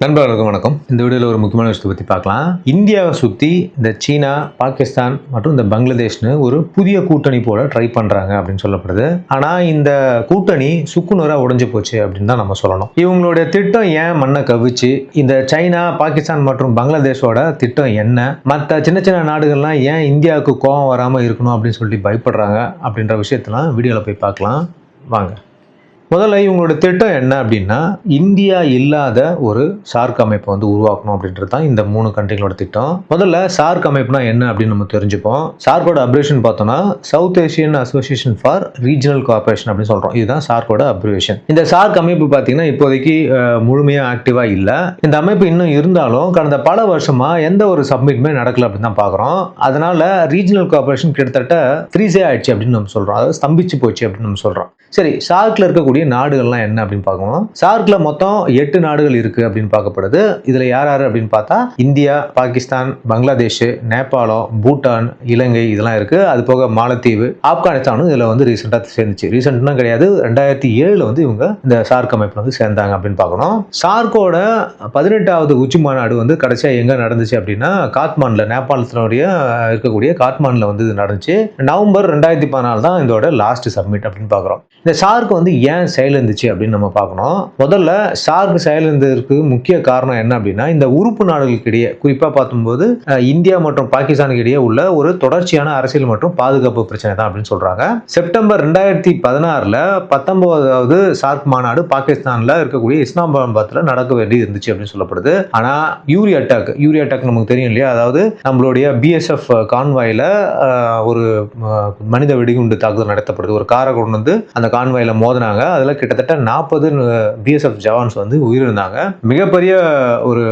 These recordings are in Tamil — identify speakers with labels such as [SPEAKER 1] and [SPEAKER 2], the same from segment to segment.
[SPEAKER 1] நண்பர்களுக்கு வணக்கம். இந்த வீடியோவில் ஒரு முக்கியமான விஷயத்தை பற்றி பார்க்கலாம். இந்தியாவை சுற்றி இந்த சீனா, பாகிஸ்தான் மற்றும் இந்த பங்களாதேஷ்னு ஒரு புதிய கூட்டணி போல ட்ரை பண்ணுறாங்க அப்படின்னு சொல்லப்படுது. ஆனால் இந்த கூட்டணி சுக்குநூறாக உடைஞ்சு போச்சு அப்படின்னு தான் நம்ம சொல்லணும். இவங்களுடைய திட்டம் ஏன் மண்ணை கவிச்சு, இந்த சைனா, பாகிஸ்தான் மற்றும் பங்களாதேஷோட திட்டம் என்ன, மற்ற சின்ன சின்ன நாடுகள்லாம் ஏன் இந்தியாவுக்கு கோபம் வராமல் இருக்கணும் அப்படின்னு சொல்லிட்டு பயப்படுறாங்க அப்படின்ற விஷயத்தெல்லாம் வீடியோவில் போய் பார்க்கலாம் வாங்க. முதல்ல இவங்களோட திட்டம் என்ன அப்படின்னா, இந்தியா இல்லாத ஒரு சார்க் அமைப்பை உருவாக்கணும் அப்படின்றது தான் இந்த 3 கண்ட்ரிகளோட திட்டம். முதல்ல சார்க் அமைப்புனா என்ன அப்படின்னு நம்ம தெரிஞ்சுப்போம். சார்க்கோட அப்ரிவேஷன் பார்த்தோம்னா south Asian association for regional cooperation அப்படின்னு சொல்றோம். இதுதான் சார்க்கோட அப்ரிவேஷன். இந்த சார்க் அமைப்பு பார்த்தீங்கன்னா இப்போதைக்கு முழுமையா ஆக்டிவா இல்லை. இந்த அமைப்பு இன்னும் இருந்தாலும் கடந்த பல வருஷமா எந்த ஒரு சப்மிட்டுமே நடக்கல அப்படின்னு தான் பார்க்குறோம். அதனால ரீஜனல் கோஆபரேஷன் கிட்டத்தட்ட ஃப்ரீஸே ஆயிடுச்சு அப்படின்னு நம்ம சொல்றோம். அதாவது ஸ்தம்பிச்சு போச்சு அப்படின்னு நம்ம சொல்றோம். சரி, சார்க்ல இருக்கக்கூடிய நாடுகள்லாம் என்ன அப்படின்னு பார்க்கணும். சார்க்ல மொத்தம் 8 நாடுகள் இருக்கு அப்படின்னு பார்க்கப்படுது. இதுல யார் யாரு அப்படின்னு பார்த்தா இந்தியா, பாகிஸ்தான், பங்களாதேஷ், நேபாளம், பூட்டான், இலங்கை இதெல்லாம் இருக்கு. அது போக மாலத்தீவு, ஆப்கானிஸ்தானும் இதுல ரீசெண்டா சேர்ந்துச்சு. ரீசெண்டா கிடையாது, 2007 இவங்க இந்த சார்க் அமைப்புல சேர்ந்தாங்க அப்படின்னு பார்க்கணும். சார்க்கோட 18வது உச்சி மாநாடு கடைசியா எங்க நடந்துச்சு அப்படின்னா காத்மாண்டுல, நேபாளத்தினுடைய இருக்கக்கூடிய காத்மாண்டுல இது நடந்துச்சு. நவம்பர் 2014 தான் இதோட லாஸ்ட் சப்மிட் அப்படின்னு பார்க்குறோம். இந்த சார்க் ஏன் செயலிழந்துச்சு அப்படின்னு நம்ம பார்க்கணும். முதல்ல சார்க் செயலிழந்ததற்கு முக்கிய காரணம் என்ன அப்படின்னா, இந்த உறுப்பு நாடுகளுக்கு இடையே, குறிப்பா பார்க்கும்போது இந்தியா மற்றும் பாகிஸ்தானுக்கு இடையே உள்ள ஒரு தொடர்ச்சியான அரசியல் மற்றும் பாதுகாப்பு பிரச்சனை தான் அப்படின்னு சொல்றாங்க. செப்டம்பர் 2016 19வது சார்க் மாநாடு பாகிஸ்தான்ல இருக்கக்கூடிய இஸ்லாமாபாத்ல நடக்க வேண்டி இருந்துச்சு அப்படின்னு சொல்லப்படுது. ஆனா யூரி அட்டாக் நமக்கு தெரியும் இல்லையா? அதாவது நம்மளுடைய பிஎஸ்எஃப் கான்வாயில ஒரு மனித வெடிகுண்டு தாக்குதல் நடத்தப்படுது. ஒரு காரை கொண்டு அந்த கான்வாயில மோதினாங்க. அதுல கிட்டத்தட்ட 40 பிஎஸ்எஃப் ஜவான்ஸ் உயிரிழந்தாங்க. மிகப்பெரிய ஒரு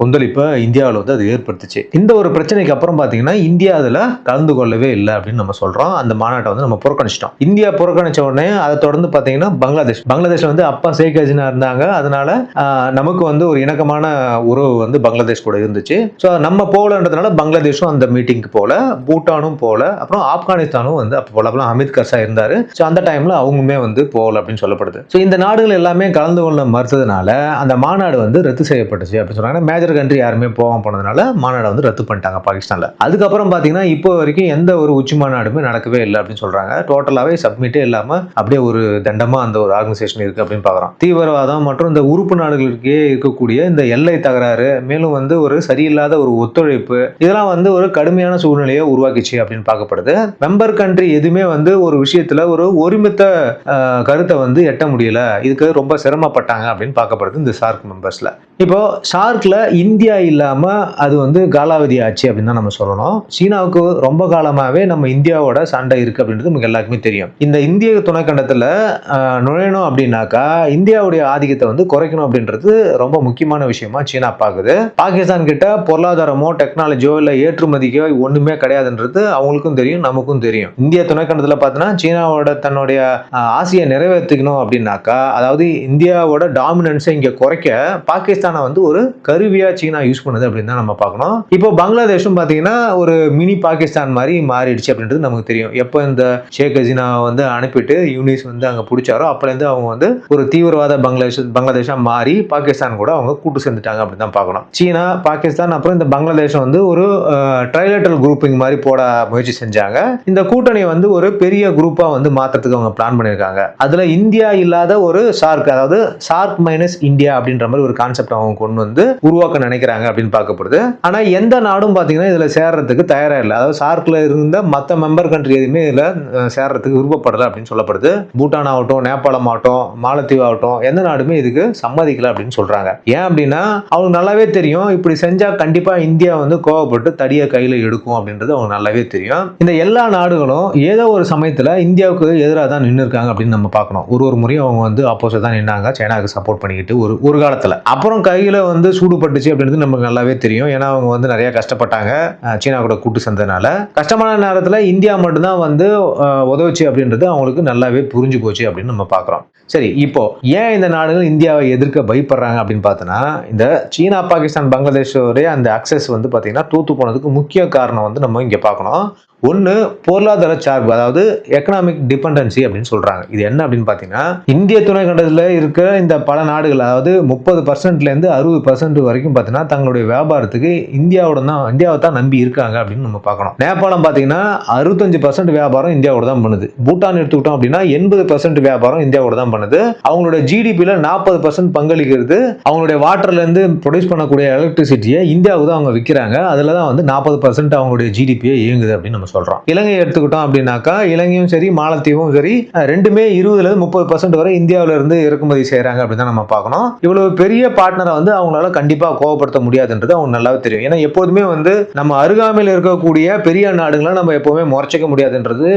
[SPEAKER 1] கொந்தளிப்பை இந்தியாவில் அது ஏற்படுத்துச்சு. இந்த ஒரு பிரச்சனைக்கு அப்புறம் பாத்தீங்கன்னா இந்தியா அதுல கலந்து கொள்ளவே இல்லை அப்படின்னு நம்ம சொல்றோம். அந்த மாநாட்டை நம்ம புறக்கணிச்சிட்டோம். இந்தியா புறக்கணிச்ச உடனே அதை தொடர்ந்து பாத்தீங்கன்னா பங்களாதேஷ்ல அப்பா ஷேக் ஹசீனா இருந்தாங்க. அதனால நமக்கு ஒரு இணக்கமான உறவு பங்களாதேஷ் கூட இருந்துச்சு. ஸோ நம்ம போகலன்றதுனால பங்களாதேஷும் அந்த மீட்டிங்க்கு போல, பூட்டானும் போல, அப்புறம் ஆப்கானிஸ்தானும் அப்போ அமித் கர்சா இருந்தாரு. ஸோ அந்த டைம்ல அவங்களுமே போகல அப்படின்னு சொல்லப்படுது. ஸோ இந்த நாடுகள் எல்லாமே கலந்து கொள்ள மறுத்ததுனால அந்த மாநாடு ரத்து செய்யப்பட்டுச்சு அப்படின்னு சொல்றாங்க. மேஜர் கண்ட்ரி யாருமே போகாம போனதுனால மாநாடு ரத்து பண்ணிட்டாங்க பாகிஸ்தான்ல. அதுக்கப்புறம் பாத்தீங்கன்னா இப்போ வரைக்கும் எந்த ஒரு உச்சி மாநாடுமே நடக்கவே இல்லை அப்படின்னு சொல்றாங்க. டோட்டலாவே சப்மிட்டே இல்லாம அப்படியே ஒரு தண்டமா அந்த ஒரு ஆர்கனைசேஷன் இருக்கு அப்படின்னு பாக்குறோம். தீவிரவாதம் மற்றும் இந்த உறுப்பு நாடுகளுக்கே இருக்கக்கூடிய இந்த எல்லை தகராறு, மேலும் ஒரு சரியில்லாத ஒரு ஒத்துழைப்பு, இதெல்லாம் ஒரு கடுமையான சூழ்நிலையை உருவாக்கிச்சு அப்படின்னு பார்க்கப்படுது. மெம்பர் கண்ட்ரி எதுவுமே ஒரு விஷயத்துல ஒரு ஒருமித்த கருத்தை எட்ட முடியல. இதுக்கு ரொம்ப சிரமப்பட்டாங்க அப்படின்னு பார்க்கப்படுது இந்த சார்க் மெம்பர்ஸ்ல. இப்போ சார்க்ல இந்தியா இல்லாம அது காலாவதி ஆச்சு அப்படின்னு தான் நம்ம சொல்லணும். சீனாவுக்கு ரொம்ப காலமாவே நம்ம இந்தியாவோட சண்டை இருக்கு அப்படின்றது நமக்கு எல்லாருக்குமே தெரியும். இந்த இந்திய துணைக்கண்டத்துல நுழையணும் அப்படின்னாக்கா இந்தியாவுடைய ஆதிக்கத்தை குறைக்கணும் அப்படின்றது ரொம்ப முக்கியமான விஷயமா சீனா பாக்குது. பாகிஸ்தான் கிட்ட பொருளாதாரமோ டெக்னாலஜியோ இல்ல ஏற்றுமதிக்கோ ஒண்ணுமே கிடையாதுன்றது அவங்களுக்கும் தெரியும், நமக்கும் தெரியும். இந்திய துணைக்கண்டத்துல பார்த்தோன்னா சீனாவோட தன்னுடைய ஆசையை நிறைவேற்றிக்கணும் அப்படின்னாக்கா, அதாவது இந்தியாவோட டாமினன்ஸை இங்க குறைக்க பாகிஸ்தானை ஒரு கருவியா சீனா யூஸ் பண்ணுது அப்படின்னு தான் நம்ம பார்க்கணும். இப்போ பங்களாதேஷும் பாத்தீங்கன்னா ஒரு மினி பாகிஸ்தான் மாதிரி மாறிடுச்சு அப்படின்றது நமக்கு தெரியும். எப்போ இந்த ஷேக் ஹசீனா அனுப்பிட்டு யூனிஸ் அங்க பிடிச்சாரோ அப்பலேருந்து அவங்க ஒரு தீவிரவாத பங்களாதேஷா மாறி பாகிஸ்தான் கூட அவங்க கூட்டு சேர்ந்துட்டாங்க அப்படின்னு தான் பார்க்கணும். சீனா, பாகிஸ்தான் அப்புறம் இந்த பங்களாதேஷ் ஒரு ட்ரைலேட்டரல் குரூப்பிங் மாதிரி போட முயற்சி செஞ்சாங்க. இந்த கூட்டணி ஒரு பெரிய குரூப்பா மாத்துறதுக்கு அவங்க பிளான் பண்ணிருக்காங்க. அதுல இந்தியா இல்லாத ஒரு சார்க், அதாவது சார்க் மைனஸ் இந்தியா அப்படின்ற மாதிரி ஒரு கான்செப்ட் அவங்க கொண்டு உருவாக்க நினைக்கிறாங்க அப்படின்னு பார்க்கப்படுது. ஆனா எந்த நாடும் பாத்தீங்கன்னா இதுல சேர்றதுக்கு தயாரா இல்லை. அதாவது சார்க்ல இருந்த மத்த மெம்பர் கண்ட்ரி எதுவுமே இதுல சேர்றதுக்கு விருப்பப்படல அப்படின்னு சொல்லப்படுது. பூட்டான் ஆகட்டும், நேபாளம் ஆகட்டும், மாலத்தீவு ஆகட்டும், எந்த நாடுமே இதுக்கு சம்மதிக்கல அப்படின்னு சொல்றாங்க. ஏன் அப்படின்னா அவங்க நல்லாவே தெரியும் இப்படி செஞ்சா கண்டிப்பா இந்தியா கோவப்பட்டு தடிய கையில எடுக்கும் அப்படின்றது அவங்க நல்லாவே தெரியும். இந்த எல்லா நாடுகளும் ஏதோ ஒரு சமயத்துல இந்தியாவுக்கு எதிராக தான் நின்று இருக்காங்க அப்படின்னு நம்ம பார்க்கணும். ஒரு முறையும் அவங்க ஆப்போசிட் தான் நின்னாங்க, சைனாவுக்கு சப்போர்ட் பண்ணிக்கிட்டு ஒரு காலத்துல. அப்புறம் கையில சூடுபட்டுச்சு அப்படின்றது நமக்கு நல்லாவே தெரியும். ஏன்னா அவங்க நிறைய கஷ்டப்பட்டாங்க சீனா கூட கூட்டு சேர்ந்ததுனால. கஷ்டமான நேரத்துல இந்தியா மட்டும்தான் உதவுச்சு அப்படின்றது அவங்களுக்கு நல்லாவே புரிஞ்சு போச்சு அப்படின்னு நம்ம பார்க்கிறோம். சரி, இப்போ ஏன் இந்த நாடுகள் இந்தியாவை எதிர்க்க பயப்படுறாங்க அப்படின்னு பார்த்தோன்னா, இந்த சீனா, பாகிஸ்தான், பங்களாதேஷோடைய அந்த அக்சஸ் பாத்தீங்கன்னா தூத்து போனதுக்கு முக்கிய காரணம் நம்ம இங்க பார்க்கணும். ஒன்று பொருளாதார சார்பு, அதாவது எக்கனாமிக் டிபெண்டன்சி அப்படின்னு சொல்றாங்க. சொல்றாங்க. இது என்ன அப்படின்னு பாத்தீங்கன்னா, இந்திய துணைக்கண்டத்துல இருக்க இந்த பல நாடுகள், அதாவது 30% இருந்து 60% வரைக்கும் பாத்தீங்கன்னா தங்களுடைய வியாபாரத்துக்கு இந்தியாவை தான் நம்பி இருக்காங்க அப்படின்னு நம்ம பார்க்கணும். நேபாளம் பாத்தீங்கன்னா 65% வியாபாரம் இந்தியாவோட தான் பண்ணுது. பூட்டான் எடுத்துக்கிட்டோம் அப்படின்னா 80% வியாபாரம் இந்தியாவோட தான் பண்ணுது. அவங்களோட ஜிடிபில 40% பங்களிக்கிறது அவங்களுடைய வாட்டர்ல இருந்து ப்ரொடியூஸ் பண்ணக்கூடிய எலக்ட்ரிசிட்டியை இந்தியாவுக்கு தான் அவங்க விற்கிறாங்க. அதுல தான் வந்து 40% அவங்களுடைய ஜிடிபியை இயங்குது அப்படின்னு நம்ம சொல்றோம். இலங்கை எடுத்துக்கிட்டோம் அப்படின்னாக்கா இலங்கையும் சரி மாலத்தீவும் சரி ரெண்டுமே 20-30% வரை இந்தியாவில இருந்து இறக்குமதி செய்யறாங்க அப்படின்னு தான் நம்ம பார்க்கணும். இவ்வளவு பெரிய பார்ட்னரை வந்து அவங்களால கண்டிப்பா கோவப்படுத்த முடியாதுன்றது அவங்க நல்லாவே தெரியும். ஏன்னா எப்போதுமே வந்து நம்ம அருகாமையில் இருக்கக்கூடிய பெரிய நாடுகளை நம்ம எப்பவுமே முறைச்சிக்க முடியாதுன்றது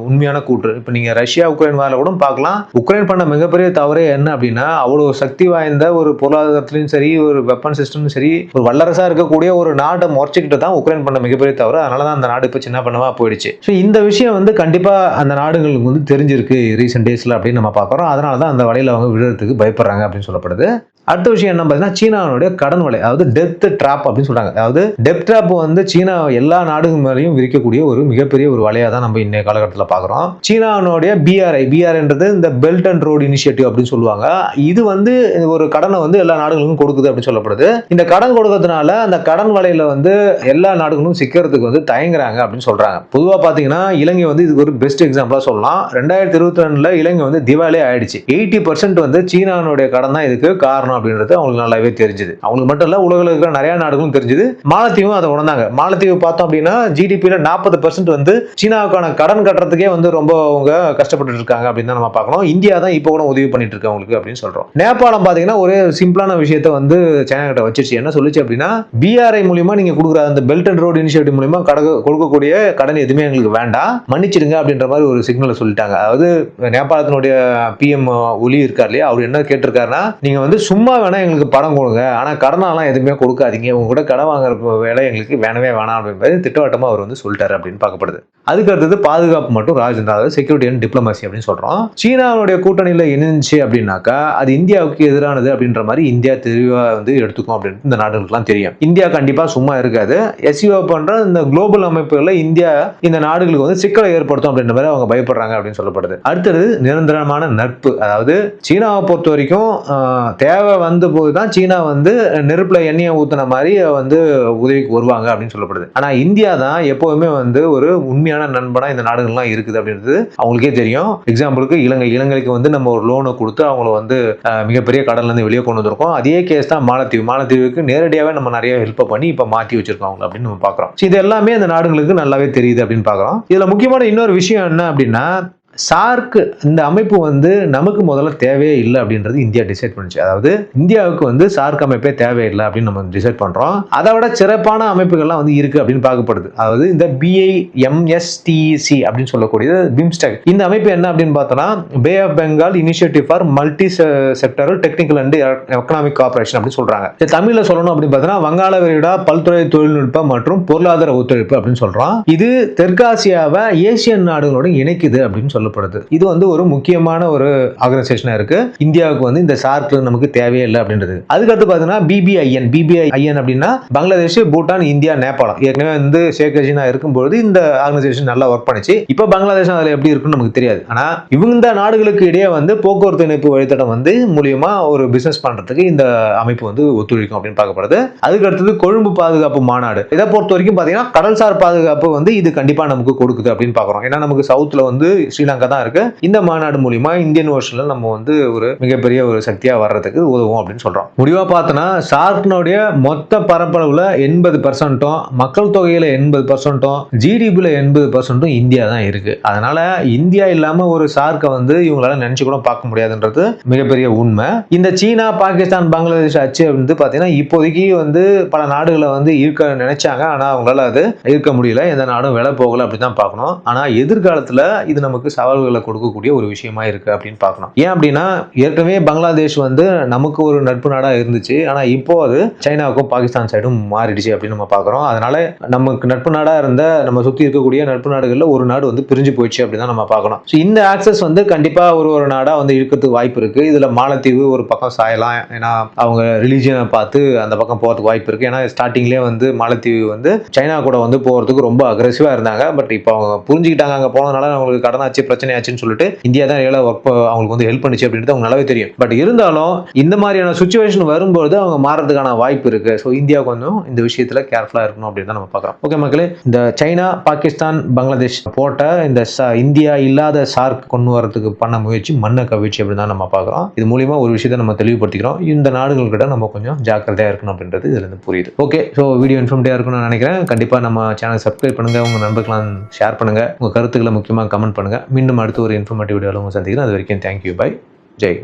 [SPEAKER 1] உண்மையான கூற்று. இப்ப நீங்க ரஷ்யா உக்ரைன் வார கூட பார்க்கலாம். உக்ரைன் பண்ண மிகப்பெரிய தவறே என்ன அப்படின்னா, அவ்வளவு சக்தி வாய்ந்த ஒரு பொருளாதாரத்திலும் சரி ஒரு வெப்பன் சிஸ்டம் சரி ஒரு வல்லரசா இருக்கக்கூடிய ஒரு நாட்டை முறைச்சிக்கிட்டு தான் உக்ரைன் பண்ண மிகப்பெரிய தவறு. அதனாலதான் அந்த நாடு இப்ப சின்ன பண்ணவா போயிடுச்சு. இந்த விஷயம் வந்து கண்டிப்பா அந்த நாடுகளுக்கு வந்து தெரிஞ்சிருக்கு ரீசெண்ட் டேஸ்ல அப்படின்னு நம்ம பார்க்கிறோம். அதனாலதான் அந்த வலையில அவங்க விழுறதுக்கு பயப்படுறாங்க அப்படின்னு சொல்லப்படுது. அடுத்த விஷயம் என்ன பார்த்தீங்கன்னா, சீனாவுடைய கடன் வலை, அதாவது டெப்த் ட்ராப் அப்படின்னு சொல்றாங்க. அதாவது டெப்த் ட்ராப் வந்து சீனா எல்லா நாடுகள் மேலேயும் விரிக்கக்கூடிய ஒரு மிகப்பெரிய ஒரு வலையா தான் நம்ம இன்னைய காலகட்டத்தில் பார்க்குறோம். சீனாவுடைய பிஆர்ஐன்றது இந்த பெல்ட் அண்ட் ரோடு இனிஷியேட்டிவ் அப்படின்னு சொல்லுவாங்க. இது வந்து ஒரு கடனை வந்து எல்லா நாடுகளுக்கும் கொடுக்குது அப்படின்னு சொல்லப்படுது. இந்த கடன் கொடுக்கறதுனால அந்த கடன் வலையில வந்து எல்லா நாடுகளும் சிக்கிறதுக்கு வந்து தயங்குறாங்க அப்படின்னு சொல்றாங்க. பொதுவாக பார்த்தீங்கன்னா இலங்கை வந்து இதுக்கு ஒரு பெஸ்ட் எக்ஸாம்பிளா சொல்லலாம். 2022 இலங்கை வந்து திவாலே ஆயிடுச்சு. 80% வந்து சீனாவுடைய கடன் தான் இதுக்கு காரணம் அப்படின்றது அவங்களுக்கு நல்லாவே தெரிஞ்சது. அவங்களுக்கு மட்டும் இல்ல, உலகில் இருக்கிற நிறைய நாடுகளும் தெரிஞ்சது. மாலத்தீவும் அதை உணர்ந்தாங்க. மாலத்தீவு பார்த்தோம் அப்படின்னா ஜிடிபியில 40% வந்து சீனாவுக்கான கடன் கட்டுறதுக்கே வந்து ரொம்ப அவங்க கஷ்டப்பட்டு இருக்காங்க அப்படின்னு தான் நம்ம பார்க்கணும். இந்தியா தான் இப்போ கூட உதவி பண்ணிட்டு இருக்கு அவங்களுக்கு அப்படின்னு சொல்றோம். நேபாளம் பாத்தீங்கன்னா ஒரே சிம்பிளான விஷயத்தை வந்து சைனா கிட்ட வச்சிருச்சு. என்ன சொல்லுச்சு அப்படின்னா, பிஆர்ஐ மூலியமா நீங்க கொடுக்குற அந்த பெல்ட் அண்ட் ரோடு இனிஷியேட்டிவ் மூலியமா கொடுக்கக்கூடிய கடன் எதுவுமே எங்களுக்கு வேண்டாம், மன்னிச்சிடுங்க அப்படின்ற மாதிரி ஒரு சிக்னலை சொல்லிட்டாங்க. அதாவது நேபாளத்தினுடைய பிஎம் ஒலி இருக்கார் இல்லையா, அவர் என்ன கேட்டிருக்காருன்னா, நீங்க வந்து சும்மா வேணா எங்களுக்கு பணம் கொடுங்க, ஆனா கடனாலாம் எதுவுமே கொடுக்காதீங்க, உங்க கூட கடன் வாங்குற வேலை எங்களுக்கு வேணவே வேணாம் அப்படின்னு திட்டவட்டமா அவர் வந்து சொல்லிட்டாரு அப்படின்னு பார்க்கப்படுது. அதுக்கு அடுத்தது பாதுகாப்பு மற்றும் ராஜதந்திரம், அதாவது செக்யூரிட்டி அண்ட் டிப்ளமசி அப்படின்னு சொல்றோம். சீனாவுடைய கூட்டணியில இணைஞ்சு அப்படின்னாக்கா அது இந்தியாவுக்கு எதிரானது அப்படின்ற மாதிரி இந்தியா தெளிவா வந்து எடுத்துக்கும் அப்படின்னு இந்த நாடுகளுக்குலாம் தெரியும். இந்தியா கண்டிப்பா சும்மா இருக்காது. எஸ்சிஓ பண்ற இந்த குளோபல் அமைப்புகள்ல இந்தியா இந்த நாடுகளுக்கு வந்து சிக்கலை ஏற்படுத்தும் அப்படின்ற மாதிரி அவங்க பயப்படுறாங்க அப்படின்னு சொல்லப்படுது. அடுத்தது நிரந்தரமான நட்பு, அதாவது சீனாவை பொறுத்த வரைக்கும் தேவை வந்த போதுதான் சீனா வந்து நெருப்புல எண்ணெயை ஊத்துன மாதிரி வந்து உதவிக்கு வருவாங்க அப்படின்னு சொல்லப்படுது. ஆனா இந்தியா தான் எப்பவுமே வந்து ஒரு உண்மையான நண்பனா இந்த நாடுகள்லாம் இருக்குது அப்படின்றது அவங்களுக்கே தெரியும். எக்ஸாம்பிளுக்கு இலங்கைக்கு வந்து நம்ம ஒரு லோனை கொடுத்து அவங்கள வந்து மிகப்பெரிய கடல்ல இருந்து வெளியே கொண்டு வந்திருக்கோம். அதே கேஸ் தான் மாலத்தீவுக்கு நேரடியாவே நம்ம நிறைய ஹெல்ப் பண்ணி இப்ப மாற்றி வச்சிருக்கோம் அவங்க அப்படின்னு நம்ம பாக்குறோம். இது எல்லாமே இந்த நாடுகளுக்கு நல்லாவே தெரியுது அப்படின்னு பாக்குறோம். இதுல முக்கியமான இன்னொரு விஷயம் என்ன அப்படின்னா, சார்க் இந்த அமைப்பு வந்து நமக்கு முதல்ல தேவையே இல்லை அப்படின்றது இந்தியா டிசைட் பண்ணுச்சு. அதாவது இந்தியாவுக்கு வந்து சார்க் அமைப்பே தேவையில்லை அப்படின்னு நம்ம டிசைட் பண்றோம். அதை விட சிறப்பான அமைப்புகள்லாம் வந்து இருக்கு அப்படின்னு பார்க்கப்படுது. அதாவது இந்த BIMSTEC அப்படின்னு சொல்லக்கூடிய பிம்ஸ்டெக் இந்த அமைப்பு என்ன அப்படின்னு பார்த்தோம்னா, bay of Bengal initiative for multi sectoral technical and economic cooperation அப்படின்னு சொல்றாங்க. தமிழ்ல சொல்லணும் அப்படின்னு பார்த்தோம்னா வங்காள விரிகுடா பல்துறை தொழில்நுட்பம் மற்றும் பொருளாதார ஒத்துழைப்பு அப்படின்னு சொல்றோம். இது தெற்காசியாவை ஏசியன் நாடுகளோட இணைக்குது அப்படின்னு சொல்லப்படுது. இது வந்து ஒரு முக்கியமான ஒரு ஆர்கனைசேஷனா இருக்கு. இந்தியாவுக்கு வந்து இந்த சார்க் நமக்கு தேவையே இல்லை அப்படின்றது. அதுக்கடுத்து பார்த்தீங்கன்னா BBIN அப்படின்னா பங்களாதேஷ், பூட்டான், இந்தியா, நேபாளம். ஏற்கனவே வந்து ஷேக் ஹசீனா இருக்கும்போது இந்த ஆர்கனைசேஷன் நல்லா ஒர்க் பண்ணிச்சு. இப்ப பங்களாதேஷ் அதுல எப்படி இருக்குன்னு நமக்கு தெரியாது. ஆனா இந்த நாடுகளுக்கு இடையே வந்து போக்குவரத்து இணைப்பு வழித்தடம் வந்து மூலியமா ஒரு பிசினஸ் பண்றதுக்கு இந்த அமைப்பு வந்து ஒத்துழைக்கும் அப்படின்னு பார்க்கப்படுது. அதுக்கு அடுத்தது கொழும்பு பாதுகாப்பு மாநாடு. இதை பொறுத்த வரைக்கும் பாத்தீங்கன்னா கடல்சார் பாதுகாப்பு வந்து இது கண்டிப்பா நமக்கு கொடுக்குது அப்படின்னு பாக்குறோம். ஏன்னா நமக்கு சவுத்ல வந்து ஸ்ரீலங்கா தான் இருக்கு. இந்த மாநாடு மூலியமா இந்தியன் ஓஷன்ல நம்ம வந்து ஒரு மிகப்பெரிய ஒரு சக்தியா வர்றதுக்கு உதவும் அப்படின்னு சொல்றோம். முடிவா பார்த்தோம்னா சார்க்னுடைய மொத்த பரப்பளவுல 80% மக்கள் தொகையில 80% ஜிடிபில 80% இந்தியா தான் இருக்கு. அதனால இந்தியா இல்லாம ஒரு சார்க்கை வந்து இவங்களால நினைச்சு கூட பார்க்க முடியாதுன்றது மிகப்பெரிய உண்மை. இந்த சீனா, பாகிஸ்தான், பங்களாதேஷ் அச்சு வந்து பாத்தீங்கன்னா இப்போதைக்கு வந்து பல நாடுகளை வந்து ஈர்க்க நினைச்சாங்க. ஆனா அவங்களால அது ஈர்க்க முடியல. எந்த நாடும் விலை போகல அப்படிதான் பார்க்கணும். ஆனா எதிர்காலத்துல இது நமக்கு சவால்களை கொடுக்கக்கூடிய ஒரு விஷயமா இருக்கு அப்படின்னு பார்க்கணும். ஏன் அப்படின்னா ஏற்கனவே பங்களாதேஷ் வந்து நமக்கு ஒரு நட்பு நாடா இருந்துச்சு. ஆனா இப்போ அது சைனாவுக்கும் பாகிஸ்தான் சைடும் மாறிடுச்சு அப்படின்னு நம்ம பார்க்கிறோம். அதனால நமக்கு நட்பு நாடா இருந்த நம்ம சுத்தி இருக்கக்கூடிய நட்பு நாடுகள்ல ஒரு நாடு வந்து பிரிஞ்சு போயிடுச்சு அப்படின்னு நம்ம பார்க்கணும். இந்த ஆக்சஸ் வந்து கண்டிப்பா ஒரு நாடா வந்து இருக்கிறதுக்கு வாய்ப்பு இருக்கு. இதுல மாலத்தீவு ஒரு பக்கம் சாயலாம். ஏன்னா அவங்க ரிலீஜியனை பார்த்து அந்த பக்கம் போறதுக்கு வாய்ப்பு இருக்கு. ஏன்னா ஸ்டார்டிங்லேயே வந்து மாலத்தீவு வந்து சைனா கூட வந்து போறதுக்கு ரொம்ப அக்ரெசிவா இருந்தாங்க. பட் இப்போ அவங்க புரிஞ்சுக்கிட்டாங்க, அங்க போனதுனால அவங்களுக்கு கடனாச்சு பிரச்சனை ஆச்சுன்னு சொல்லிட்டு இந்தியா தான் ரியலா அவங்களுக்கு வந்து ஹெல்ப் பண்ணுச்சு அப்படின்றது அவங்க நல்லாவே தெரியும். பட் இருந்தாலும் இந்த மாதிரியான சுச்சுவேஷன் வரும்போது அவங்க மாறதுக்கான வாய்ப்பு இருக்கு. ஸோ இந்தியா கொஞ்சம் இந்த விஷயத்துல கேர்ஃபுல்லா இருக்கணும் அப்படின்னு தான் நம்ம பார்க்குறோம். ஓகே மக்களே, இந்த சைனா, பாகிஸ்தான், பங்களாதேஷ் போட்ட இந்த இந்தியா இல்லாத சார்க் கொண்டு வரதுக்கு பண்ண முயற்சி மண்ண கவிழ்ச்சி அப்படின்னு தான் நம்ம பார்க்குறோம். இது மூலியமா ஒரு விஷயத்தை நம்ம தெளிவுபடுத்திக்கிறோம். இந்த நாடுகள் கிட்ட நம்ம கொஞ்சம் ஜாக்கிரதையா இருக்கணும் அப்படின்றது இதுல இருந்து புரியுது. ஓகே, ஸோ வீடியோ இன்ஃபர்மேட்டிவா இருக்கும்னு நினைக்கிறேன். கண்டிப்பா நம்ம சேனல் சப்ஸ்கிரைப் பண்ணுங்க, உங்க நண்பர்களாம் ஷேர் பண்ணுங்க, உங்க கருத்துக்களை முக்கியமாக கமெண்ட் பண்ணுங்க. மீண்டும் அடுத்த ஒரு இன்ஃபர்மேட்டிவ் வீடியோவில் உங்க சந்திக்கிறேன். அது வரைக்கும் தேங்க்யூ, பை, ஜெய்.